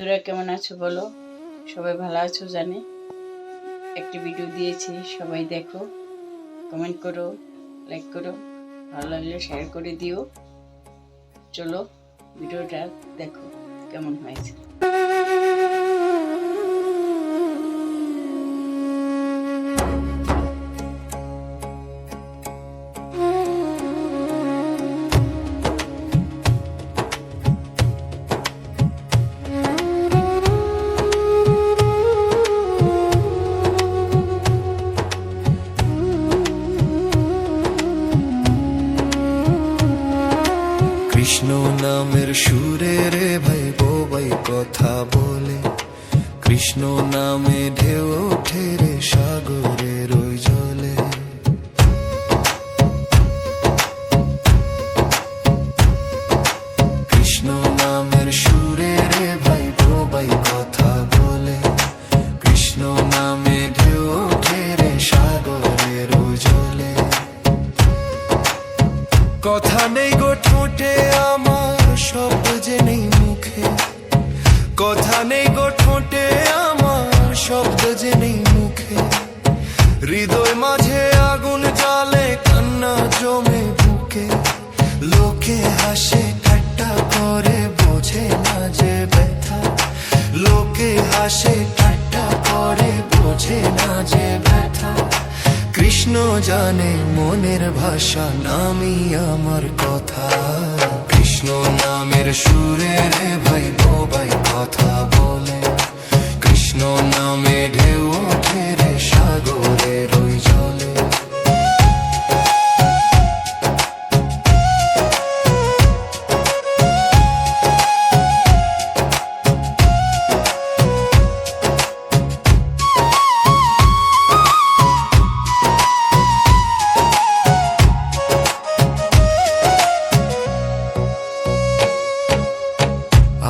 তোরা কেমন আছো বলো? সবাই ভালো আছো জানি। একটি ভিডিও দিয়েছি, সবাই দেখো, কমেন্ট করো, লাইক করো, ভালো লাগলে শেয়ার করে দিও। চলো ভিডিওটা দেখো কেমন হয়েছে। কৃষ্ণ নামের সুরে রে ভাই বোবাই কথা বলে, কৃষ্ণ নামে ঢেউ ওঠে রে সাগরের ওই জলে। কৃষ্ণ নামের সুরে রে ভাই বোবাই কথা বলে, কৃষ্ণ নামে ঢেউ ওঠে রে সাগরের ওই জলে। কথা নেই গো ঠোঁটে আমার, শব্দ যে নেই মুখে, কথা নেই গো ঠোঁটে আমার, শব্দ যে নেই মুখে। হৃদয় মাঝে আগুন জ্বালে, কান্না জমে বুকে। লোকে হাসে ঠাট্টা করে, বোঝে না যে ব্যথা। লোকে হাসে ঠাট্টা করে, বোঝে না যে ব্যথা। কৃষ্ণ জানে মনের ভাষা, নামই আমার কথা। কৃষ্ণ নামের সুরে রে ভাই বোবাই কথা বলে, কৃষ্ণ নামে ঢেউ ওঠে রে সাগরের ওই জলে।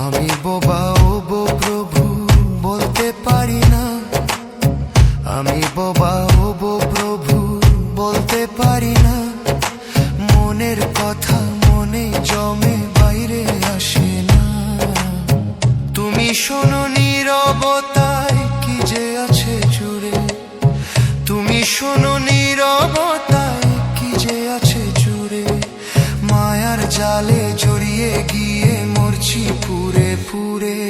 আমি বোবা ওবো প্রভু বলতে পারি না, আমি বোবা ওবো প্রভু বলতে পারি না। মনের কথা মনে জমে বাইরে আসে না। তুমি শোনো নীরবতায় কি যে আছে জুড়ে, তুমি শোনো নীরবতায় কি যে আছে জুড়ে। মায়ার জালে জড়িয়ে গিয়ে মরছি পুরে পুরে।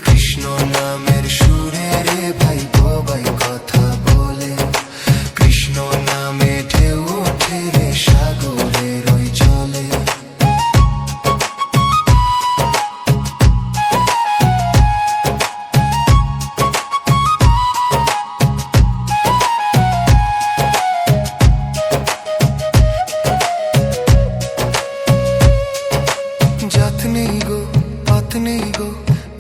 কৃষ্ণ নামের সুরে রে ভাই বোবাই কথা বলে, কৃষ্ণ নামে ঢেউ ওঠে রে সাগরের ওই জলে। জাত নেই গো পাত নেই গো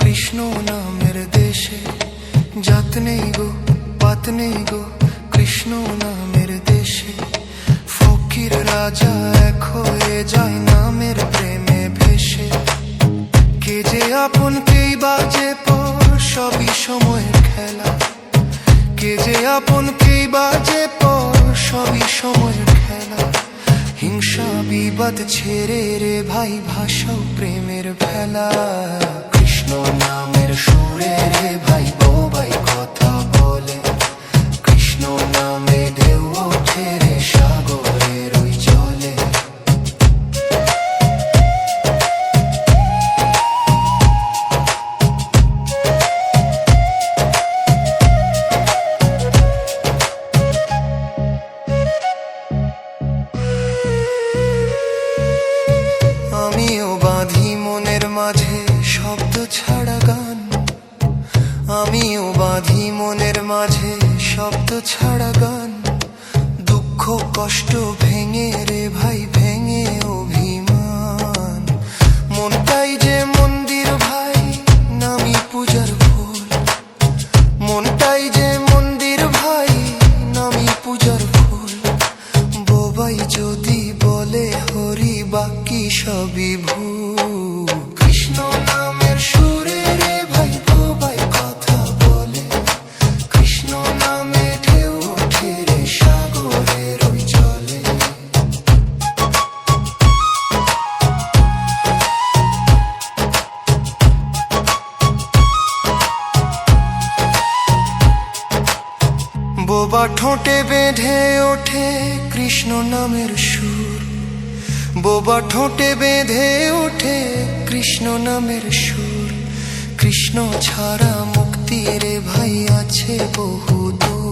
কৃষ্ণ নামের দেশে, জাত নেই গো পাত নেই গো কৃষ্ণ নামের দেশে। ফকির রাজা এক হয়ে যায় নামের প্রেমে ভেসে। কে যে আপন কেই বাজে পর, সবই সময়ের খেলা। কে যে আপন কেই বাজে পর, সবই সময়ের খেলা। হিংসা বিবাদ ছেড়ে রে ভাই ভাষাও প্রেমের ভেলা। কৃষ্ণ নামের সুরে রে ভাই বোবাই কথা বলে, কৃষ্ণ নামে ঢেউ ওঠে রে সাগরের ওই জলে। আমিও বাঁধি মনের মাঝে শব্দ ছাড়া গান, আমিও বাঁধি মনের মাঝে শব্দ ছাড়া গান। দুঃখ কষ্ট ভেঙে রে ভাই ভেঙে অভিমান। মনটাই যে মন্দির ভাই, নামি পূজার ফুল। মনটাই যে মন্দির ভাই, নামি পূজার ফুল। বোবাই যদি বলে হরি, বাকি সবই ভুল। কৃষ্ণ নামের সুরে রে ভাই বোবাই কথা বলে, কৃষ্ণ নামে ঢেউ ওঠে রে সাগরের ওই জলে। ঠোঁটে বেঁধে ওঠে কৃষ্ণ নামের সুর, বোবা ঠোঁটে বেঁধে ওঠে কৃষ্ণ নামের সুর। কৃষ্ণ ছাড়া মুক্তি রে ভাই আছে বহু দূর।